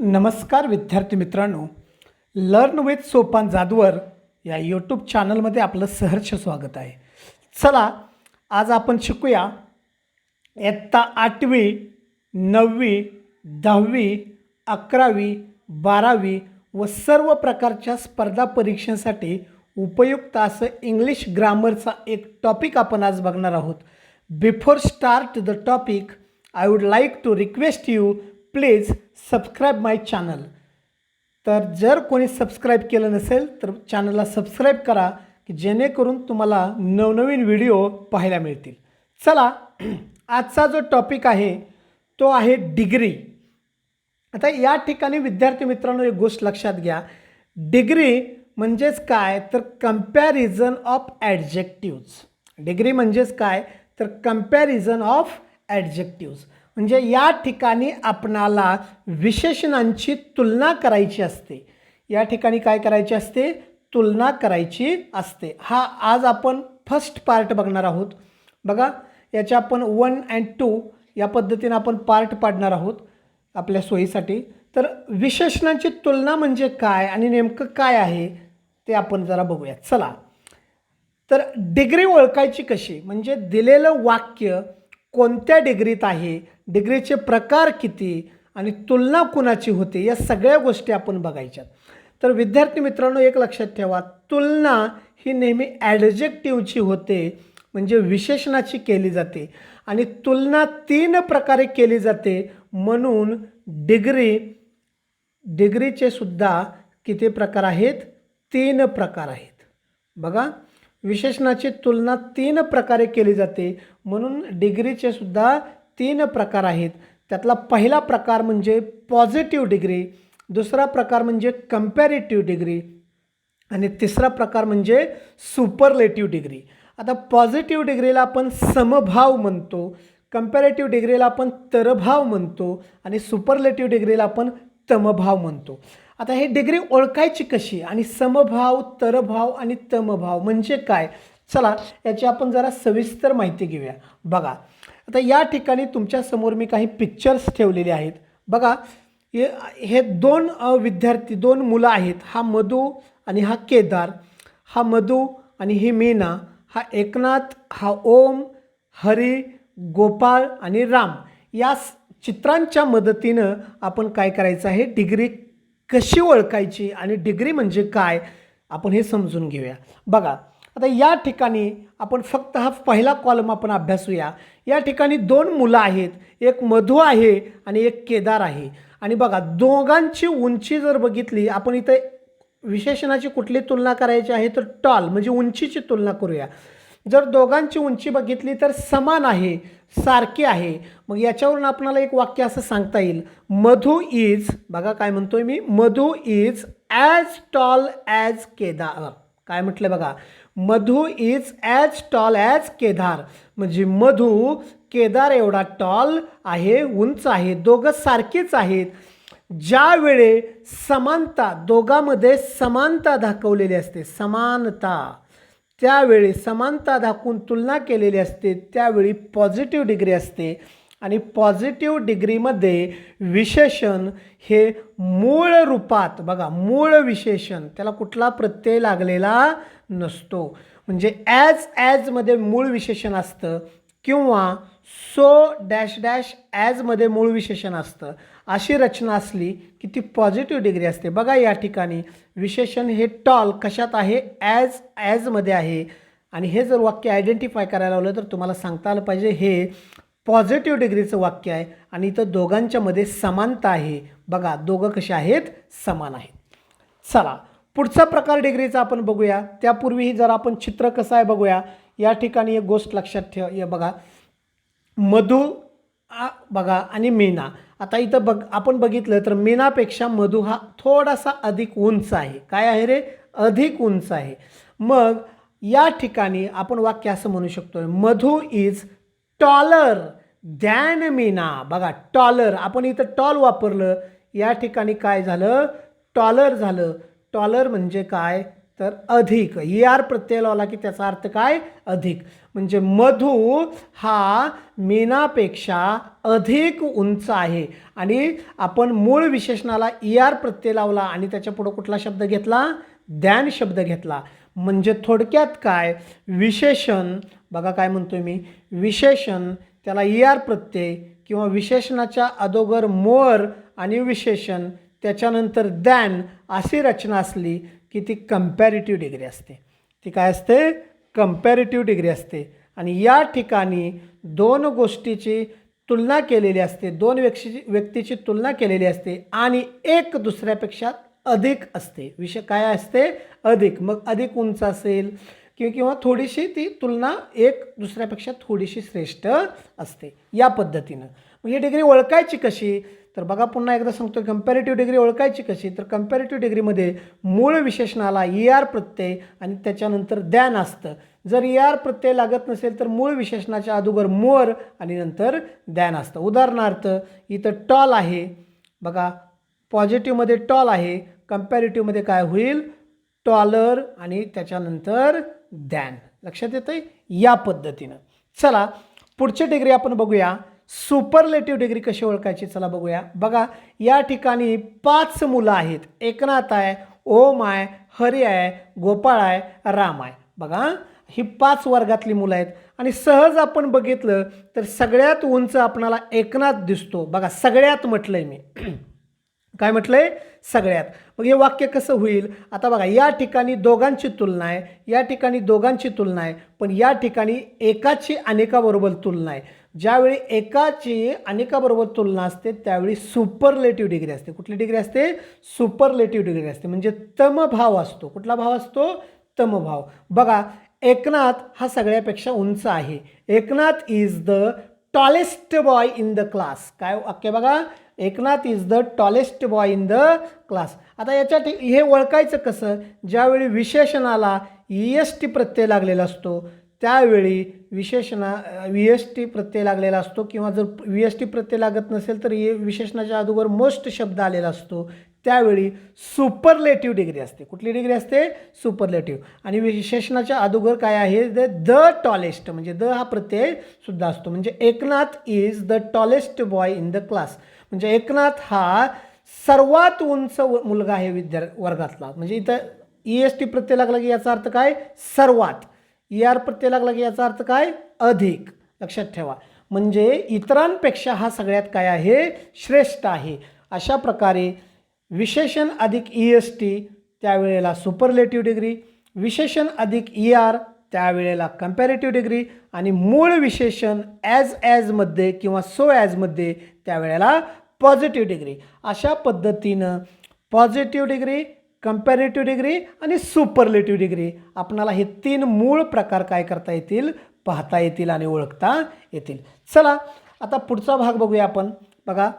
नमस्कार विद्यार्थी मित्रांनो, लर्न विथ सोपान जाधवर या यूट्यूब चॅनलमध्ये आपलं सहर्ष स्वागत आहे. चला आज आपण शिकूया इयत्ता 8वी 9वी 10वी 11वी 12वी व सर्व प्रकारच्या स्पर्धा परीक्षांसाठी उपयुक्त असं इंग्लिश ग्रामरचा एक टॉपिक आपण आज बघणार आहोत. Before start the topic I would like to request you please subscribe my channel. तर जर कोणी सबस्क्राईब केलं नसेल तर चॅनलला सबस्क्राईब करा की जेणेकरून तुम्हाला नवनवीन व्हिडिओ पाहायला मिळतील. चला आजचा जो टॉपिक आहे तो आहे डिग्री. आता या ठिकाणी विद्यार्थी मित्रांनो एक गोष्ट लक्षात घ्या, डिग्री म्हणजेच काय तर कंपॅरिझन ऑफ ॲडजेक्टिव्ज. डिग्री म्हणजेच काय तर कंपॅरिझन ऑफ ॲडजेक्टिव्ज म्हणजे या ठिकाणी आपणाला विशेषणांची तुलना करायची असते. या ठिकाणी काय करायची असते? तुलना करायची असते. हा आज आपण फर्स्ट पार्ट बघणार आहोत. बघा याच्या आपण 1 and 2 या पद्धतीने आपण पार्ट पाडणार आहोत आपल्या सोयीसाठी. तर विशेषणांची तुलना म्हणजे काय आणि नेमकं काय आहे ते आपण जरा बघूया. चला तर डिग्री ओळखायची कशी म्हणजे दिलेलं वाक्य कोणत्या डिग्रीत आहे, डिग्रीचे प्रकार किती आणि तुलना कुणाची होते या सगळ्या गोष्टी आपण बघायच्या. तर विद्यार्थी मित्रांनो एक लक्षात ठेवा, तुलना ही नेहमी ॲडजेक्टिव्हची होते म्हणजे विशेषणाची केली जाते आणि तुलना 3 प्रकारे केली जाते. म्हणून डिग्रीचे सुद्धा किती प्रकार आहेत? 3 प्रकार आहेत. बघा विशेषणाची तुलना 3 प्रकारे केली जाते म्हणून डिग्रीचे सुद्धा 3 प्रकार आहेत. त्यातला पहिला प्रकार म्हणजे पॉझिटिव्ह डिग्री, दुसरा प्रकार म्हणजे कंपॅरेटिव्ह डिग्री आणि तिसरा प्रकार म्हणजे सुपरलेटिव्ह डिग्री. आता पॉझिटिव्ह डिग्रीला आपण समभाव म्हणतो, कंपॅरेटिव्ह डिग्रीला आपण तरभाव म्हणतो आणि सुपरलेटिव्ह डिग्रीला आपण तमभाव म्हणतो. आता हे डिग्री ओळखायची कशी आणि समभाव, तरभाव आणि तमभाव म्हणजे काय? चला याची आपण जरा सविस्तर माहिती घेऊया. बघा आता या ठिकाणी तुमच्यासमोर मी काही पिक्चर्स ठेवलेले आहेत. बघा हे 2 विद्यार्थी 2 मुलं आहेत. हा मधु आणि हा केदार. हा मधु आणि ही मीना. हा एकनाथ, हा ओम, हरी, गोपाळ आणि राम. या चित्रांच्या मदतीनं आपण काय करायचं आहे, डिग्री कशी ओळखायची आणि डिग्री म्हणजे काय आपण हे समजून घेऊया. बघा आता या ठिकाणी आपण फक्त हा पहिला कॉलम आपण अभ्यासूया. या ठिकाणी 2 मुलं आहेत, एक मधु आहे आणि एक केदार आहे. आणि बघा दोघांची उंची जर बघितली आपण इथे विशेषणाची कुठली तुलना करायची आहे तर टॉल म्हणजे उंचीची तुलना करूया. जर दोघांची उंची बघितली तर समान आहे, सारखी आहे. मग याच्यावरून आपल्याला एक वाक्य असं सांगता येईल, मधु इज, बघा काय म्हणतोय मी, Madhu is as tall as Kedar. काय म्हटलं बघा, Madhu is as tall as Kedar म्हणजे मधु केदार एवढा टॉल आहे, उंच आहे, दोघं सारखीच आहेत. ज्यावेळे समानता, दोघांमध्ये समानता दाखवलेली असते, समानता, त्यावेळी समानता दाखवून तुलना केलेली असते त्यावेळी पॉझिटिव्ह डिग्री असते. आणि पॉझिटिव्ह डिग्रीमध्ये विशेषण हे मूळ रूपात, बघा मूळ विशेषण त्याला कुठला प्रत्यय लागलेला नसतो. म्हणजे ॲजमध्ये मूळ विशेषण असतं किंवा सो डॅश डॅश ॲजमध्ये मूळ विशेषण असतं. अशी रचना असली की ती पॉझिटिव्ह डिग्री असते. बघा या ठिकाणी विशेषण हे टॉल कशात आहे, ॲजमध्ये आहे. आणि हे जर वाक्य आयडेंटिफाय करायला लावलं तर तुम्हाला सांगता आलं पाहिजे हे पॉझिटिव्ह डिग्रीचं वाक्य आहे आणि इथं दोघांच्यामध्ये समानता आहे. बघा दोघं कसे आहेत, समान आहेत. चला पुढचा प्रकार डिग्रीचा आपण बघूया. त्यापूर्वी जर आपण चित्र कसं आहे बघूया. या ठिकाणी एक गोष्ट लक्षात ठेवा, या बघा मधु बघा आणि मीना. आता इथं आपण बघितलं तर मीनापेक्षा मधु हा थोडासा अधिक उंच आहे. काय आहे रे, अधिक उंच आहे. मग या ठिकाणी आपण वाक्य असं म्हणू शकतो, मधु इज टॉलर दॅन मीना. बघा टॉलर, आपण इथं टॉल वापरलं, या ठिकाणी काय झालं, टॉलर झालं. टॉलर म्हणजे काय तर अधिक. ER प्रत्यय लावला की त्याचा अर्थ काय? अधिक. म्हणजे मधु हा मीनापेक्षा अधिक उंच आहे. आणि आपण मूळ विशेषणाला ER प्रत्यय लावला आणि त्याच्या पुढे कुठला शब्द घेतला? द्यान शब्द घेतला. म्हणजे थोडक्यात काय? विशेषण, बघा काय म्हणतोय मी, विशेषण त्याला ER प्रत्यय किंवा विशेषणाच्या अगोदर मोर आणि विशेषण त्याच्यानंतर दॅन अशी रचना असली की ती कंपॅरेटिव्ह डिग्री असते. ती काय असते? कंपॅरेटिव्ह डिग्री असते. आणि या ठिकाणी दोन गोष्टीची तुलना केलेली असते, दोन व्यक्तीची तुलना केलेली असते आणि एक दुसऱ्यापेक्षा अधिक असते. विषय काय असते? अधिक. मग अधिक उंच असेल किंवा थोडीशी ती तुलना एक दुसऱ्यापेक्षा थोडीशी श्रेष्ठ असते. या पद्धतीनं मग ही डिग्री ओळखायची कशी? तर बघा पुन्हा एकदा सांगतो, कंपॅरेटिव्ह डिग्री ओळखायची कशी? तर कंपॅरेटिव्ह डिग्रीमध्ये मूळ विशेषणाला ER प्रत्यय आणि त्याच्यानंतर द्यान असतं. जर ER प्रत्यय लागत नसेल तर मूळ विशेषणाच्या अगोदर मोर आणि नंतर द्यान असतं. उदाहरणार्थ इथं टॉल आहे, बघा पॉझिटिव्हमध्ये टॉल आहे, कंपॅरेटिव्हमध्ये काय होईल? टॉलर आणि त्याच्यानंतर दॅन. लक्षात येतंय? या पद्धतीनं. चला पुढची डिग्री आपण बघूया, सुपरलेटिव्ह डिग्री कशी ओळखायची? चला बघूया. बघा या ठिकाणी 5 मुलं आहेत. एकनाथ आहे, ओम आहे, हरी आहे, गोपाळ आहे, राम आहे. बघा ही 5 वर्गातली मुलं आहेत आणि सहज आपण बघितलं तर सगळ्यात उंच आपणाला एकनाथ दिसतो. बघा सगळ्यात म्हटलंय मी काय म्हटलंय? सगळ्यात. मग हे वाक्य कसं होईल? आता बघा या ठिकाणी दोघांची तुलना आहे, या ठिकाणी दोघांची तुलना आहे, पण या ठिकाणी एकाची अनेकाबरोबर तुलना आहे. ज्यावेळी एकाची अनेकाबरोबर तुलना असते त्यावेळी सुपरलेटिव्ह डिग्री असते. कुठली डिग्री असते? सुपरलेटिव्ह डिग्री असते. म्हणजे तमभाव असतो. कुठला भाव असतो? तमभाव. बघा एकनाथ हा सगळ्यापेक्षा उंच आहे. Eknath is the tallest boy in the class. काय वाक्य बघा? Eknath is the tallest boy in the class. आता याच्या हे ओळखायचं कसं? ज्यावेळी विशेषणाला EST प्रत्यय लागलेला असतो त्यावेळी VST प्रत्यय लागलेला असतो किंवा जर VST प्रत्यय लागत नसेल तर विशेषणाच्या अगोदर मोस्ट शब्द आलेला असतो त्यावेळी सुपरलेटिव्ह डिग्री असते. कुठली डिग्री असते? सुपरलेटिव्ह. आणि विशेषणाच्या अगोदर काय आहे? द टॉलेस्ट, म्हणजे द हा प्रत्यय सुद्धा असतो. म्हणजे Eknath is the tallest boy in the class. म्हणजे एकनाथ हा सर्वात उंच मुलगा आहे वर्गातला. म्हणजे इथं EST प्रत्यय लागला की याचा अर्थ काय? सर्वात. ER प्रत्यय लागला की याचा अर्थ काय? अधिक. लक्षात ठेवा. म्हणजे इतरांपेक्षा हा सगळ्यात काय आहे? श्रेष्ठ आहे. अशा प्रकारे विशेषण अधिक EST त्यावेळेला सुपरलेटिव्ह डिग्री, विशेषण अधिक ER त्यावेळेला कंपॅरेटिव्ह डिग्री आणि मूळ विशेषण ॲजमध्ये किंवा सो ॲजमध्ये त्यावेळेला पॉझिटिव्ह डिग्री. अशा पद्धतीनं पॉझिटिव्ह डिग्री, कंपॅरेटिव्ह डिग्री आणि सुपरलेटिव्ह डिग्री आपणाला हे 3 मूळ प्रकार काय करता येतील? पाहता येतील आणि ओळखता येतील. चला आता पुढचा भाग बघूया आपण. बघा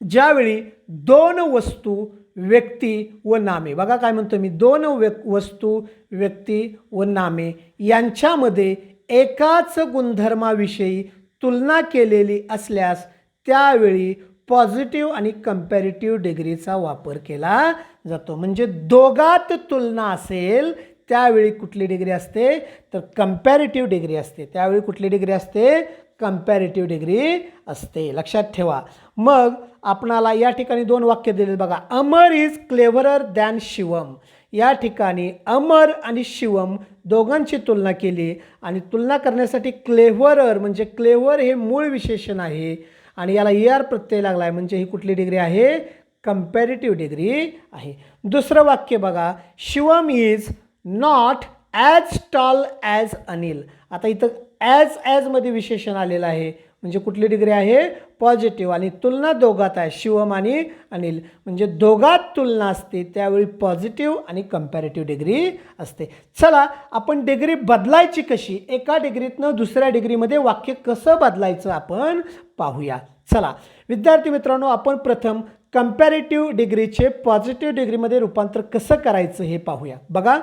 ज्यावेळी 2 वस्तू, व्यक्ती व नामे, बघा काय म्हणतो मी, 2 वस्तू, व्यक्ती व नामे यांच्यामध्ये एकाच गुणधर्माविषयी तुलना केलेली असल्यास त्यावेळी पॉझिटिव्ह आणि कंपॅरेटिव्ह डिग्रीचा वापर केला जातो. म्हणजे दोघात तुलना असेल त्यावेळी कुठली डिग्री असते? तर कंपॅरेटिव्ह डिग्री असते. त्यावेळी कुठली डिग्री असते? कंपॅरेटिव्ह डिग्री असते. लक्षात ठेवा. मग आपणाला या ठिकाणी 2 वाक्य दिले बघा. अमर इज क्लेव्हरर दॅन शिवम. या ठिकाणी अमर आणि शिवम दोघांची तुलना केली आणि तुलना करण्यासाठी क्लेव्हरर, म्हणजे क्लेव्हर हे मूळ विशेषण आहे आणि याला ER प्रत्यय लागला आहे. म्हणजे ही कुठली डिग्री आहे? कंपॅरेटिव्ह डिग्री आहे. दुसरं वाक्य बघा. Shivam is not as tall as Anil. आता इथं ॲजमध्ये विशेषण आलेलं आहे म्हणजे कुठली डिग्री आहे? पॉझिटिव्ह. आणि तुलना दोघात आहे, शिवम आणि अनिल. म्हणजे दोघात तुलना असते त्यावेळी पॉझिटिव्ह आणि कंपॅरेटिव्ह डिग्री असते. चला आपण डिग्री बदलायची कशी? एका डिग्रीतनं दुसऱ्या डिग्रीमध्ये वाक्य कसं बदलायचं आपण पाहूया. चला विद्यार्थी मित्रांनो, आपण प्रथम कंपॅरेटिव्ह डिग्रीचे पॉझिटिव्ह डिग्रीमध्ये रूपांतर कसं करायचं हे पाहूया. बघा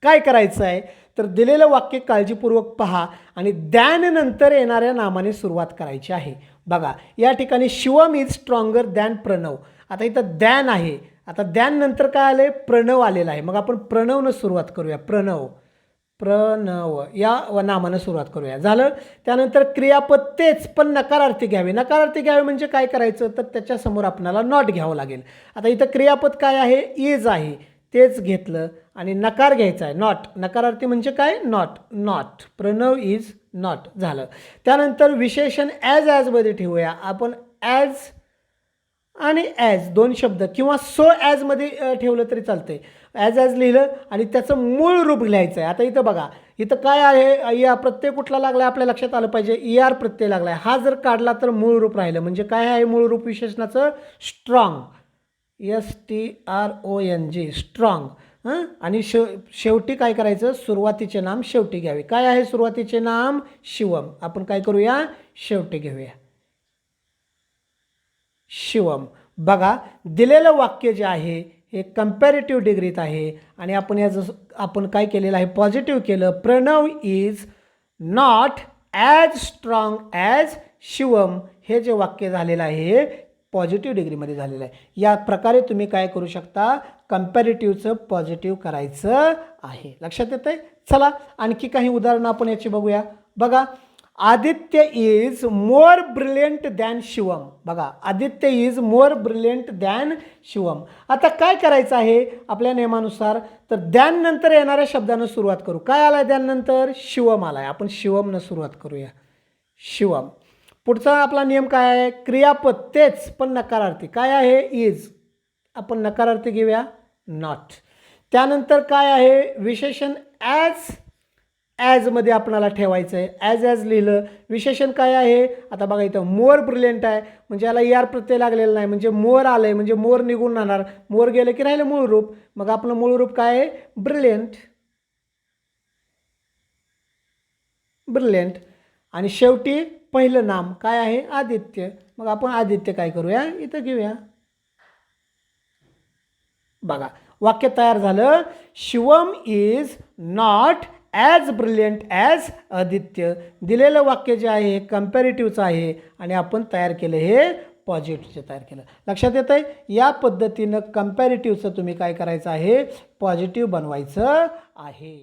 काय करायचं आहे तर दिलेलं वाक्य काळजीपूर्वक पहा आणि दॅन नंतर येणाऱ्या नामाने सुरुवात करायची आहे. बघा या ठिकाणी Shivam is stronger than Pranav. आता इथं दॅन आहे आता द्यान नंतर काय आले, प्रणव आलेला आहे. मग आपण प्रणवनं सुरुवात करूया. प्रणव, प्रणव या नामानं सुरुवात करूया. झालं. त्यानंतर क्रियापद तेच पण नकारार्थी घ्यावे. नकारार्थी घ्यावे म्हणजे काय करायचं, तर त्याच्यासमोर आपल्याला नॉट घ्यावं लागेल. आता इथं क्रियापद काय आहे, इज आहे, तेच घेतलं आणि नकार घ्यायचा आहे, नॉट. नकारार्थी म्हणजे काय, not. Not, Pranav is not. झालं. त्यानंतर विशेषण ॲजमध्ये ठेवूया आपण. ॲज आणि ॲज दोन शब्द किंवा सो ॲजमध्ये ठेवलं तरी चालतंय. ॲज लिहिलं आणि त्याचं मूळ रूप लिहायचं आहे. आता इथं बघा, इथं काय आहे, या प्रत्यय कुठला लागला आहे आपल्या लक्षात आलं पाहिजे, ER प्रत्यय लागला आहे. हा जर काढला तर मूळ रूप राहिलं. म्हणजे काय आहे मूळ रूप विशेषणाचं, स्ट्रॉंग, STRONG, स्ट्रॉंग. आणि शेवटी काय करायचं, सुरुवातीचे नाम शेवटी घ्यावे. काय आहे सुरुवातीचे नाम, शिवम. आपण काय करूया, शेवटी घेऊया, शिवम. बघा, दिलेलं वाक्य जे आहे हे कंपॅरेटिव्ह डिग्रीत आहे आणि आपण काय केलेलं आहे, पॉझिटिव्ह केलं. Pranav is not as strong as Shivam. हे जे वाक्य झालेलं आहे हे पॉझिटिव्ह डिग्रीमध्ये झालेलं आहे. या प्रकारे तुम्ही काय करू शकता, कंपॅरेटिव्हचं पॉझिटिव्ह करायचं आहे. लक्षात येतं आहे. चला आणखी काही उदाहरणं आपण याची बघूया. बघा, Aditya is more brilliant than Shivam. बघा, Aditya is more brilliant than Shivam. आता काय करायचं आहे आपल्या नियमानुसार, तर द्यान नंतर येणाऱ्या शब्दानं सुरुवात करू. काय आलाय द्यान नंतर, शिवम आलाय. आपण शिवमनं सुरुवात करूया, शिवम. पुढचा आपला नियम काय आहे, क्रियापद तेच पण नकारार्थी. काय आहे, इज. आपण नकारार्थी घेऊया, नॉट. त्यानंतर काय आहे, विशेषण ॲजमध्ये आपणाला ठेवायचं आहे. ॲज लिहिलं. विशेषण काय आहे, आता बघा इथं मोर ब्रिलियंट आहे म्हणजे याला ER प्रत्यय लागलेला नाही, म्हणजे मोर आलं आहे म्हणजे मोर निघून राहणार. मोर गेलं की राहिलं मूळ रूप. मग आपलं मूळ रूप काय आहे, ब्रिलियंट, ब्रिलियंट. आणि शेवटी पहिलं नाम काय आहे, आदित्य. मग आपण आदित्य काय करूया, इथं घेऊया. बघा, वाक्य तयार झालं. Shivam is not as brilliant as Aditya. दिलेलं वाक्य जे आहे हे कंपॅरेटिव्हचं आहे आणि आपण तयार केलं हे पॉझिटिव्हचं तयार केलं. लक्षात येतं आहे. या पद्धतीनं कंपॅरेटिव्हचं तुम्ही काय करायचं आहे, पॉझिटिव्ह बनवायचं आहे.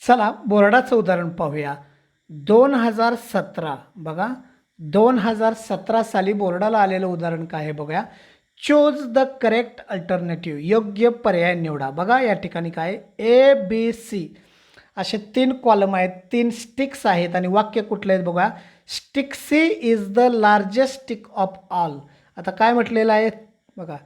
चला बोर्डाचं उदाहरण पाहूया. 2017. बघा, 2017 साली बोर्डाला आलेलं उदाहरण काय आहे बघूया. Choose the correct alternative. योग्य पर्याय निवडा. बघा या ठिकाणी काय, ABC असे 3 कॉलम आहेत, 3 स्टिक्स आहेत आणि वाक्य कुठले आहेत बघा. Stick C is the largest stick of all. आता काय म्हटलेलं आहे बघा,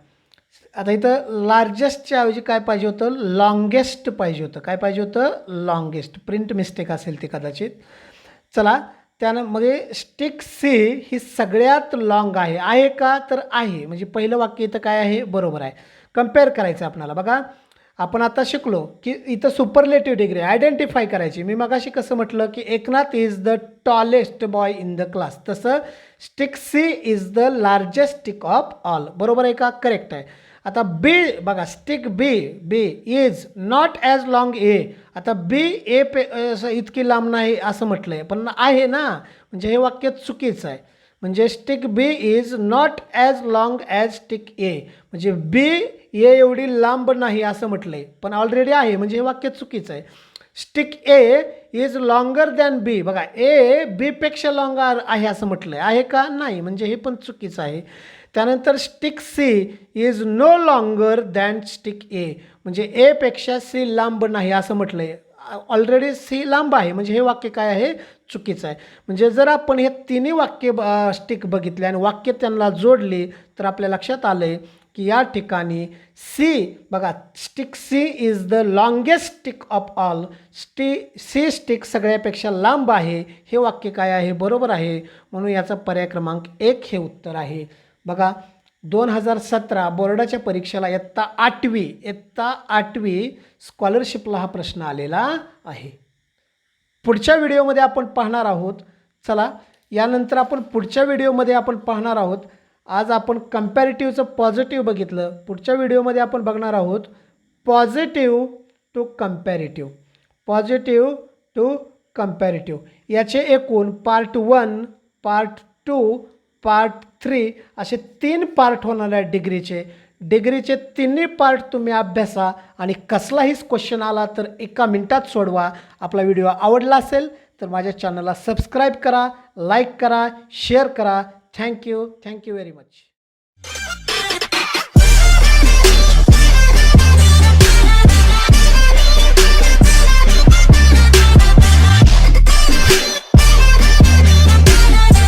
आता इथं लार्जेस्टच्या ऐवजी काय पाहिजे होतं, लॉंगेस्ट पाहिजे होतं. काय पाहिजे होतं, लॉंगेस्ट. प्रिंट मिस्टेक असेल ती कदाचित. चला, त्यानं मग स्टिक C ही सगळ्यात लॉंग आहे का, तर आहे. म्हणजे पहिलं वाक्य इथं काय आहे, बरोबर आहे. कम्पेअर करायचं आपल्याला. बघा, आपण आता शिकलो की इथं सुपरलेटिव्ह डिग्री आयडेंटिफाय करायची. मी मगाशी कसं म्हटलं की Eknath is the tallest boy in the class, तसं stick C is the largest stick of all. बरोबर आहे का, करेक्ट आहे. आता B बघा, stick B is not as long A. आता B A इतकी लांब नाही असं म्हटलं आहे, पण आहे ना, म्हणजे हे वाक्य चुकीचं आहे. म्हणजे stick B is not as long as stick A. म्हणजे B A एवढी लांब नाही असं म्हटलं आहे, पण ऑलरेडी आहे, म्हणजे हे वाक्य चुकीचं आहे. Stick A is longer than B. बघा, A B पेक्षा लॉंग आहे असं म्हटलं आहे का, नाही, म्हणजे हे पण चुकीचं आहे. त्यानंतर stick C is no longer than stick A. म्हणजे A पेक्षा C लांब नाही असं म्हटलं आहे, ऑलरेडी C लांब आहे, म्हणजे हे वाक्य काय आहे, चुकीचं आहे. म्हणजे जर आपण हे तिन्ही वाक्य स्टिक बघितले आणि वाक्य त्यांना जोडली तर आपल्या लक्षात आलं आहे की या ठिकाणी C बघा, stick C is the longest stick of all. C stick सगळ्यापेक्षा लांब आहे. हे वाक्य काय आहे, बरोबर आहे. म्हणून याचा पर्याय क्रमांक 1 हे उत्तर आहे. बघा, 2017 बोर्डाच्या परीक्षेला इयत्ता 8वी स्कॉलरशिपला हा प्रश्न आलेला आहे. पुढच्या व्हिडिओमध्ये आपण पाहणार आहोत. चला, यानंतर आपण पुढच्या व्हिडिओमध्ये आपण पाहणार आहोत. आज आपण कंपॅरेटिव्हचं पॉझिटिव्ह बघितलं. पुढच्या व्हिडिओमध्ये आपण बघणार आहोत positive to comparative. Positive to comparative याचे एकूण पार्ट 1, पार्ट 2 पार्ट 3 असे 3 पार्ट होणार आहेत डिग्रीचे तिन्ही पार्ट तुम्ही अभ्यासा आणि कसलाही क्वेश्चन आला तर 1 मिनिटात सोडवा. आपला व्हिडिओ आवडला असेल तर माझ्या चॅनलला सबस्क्राईब करा, लाईक करा, शेअर करा. Thank you very much.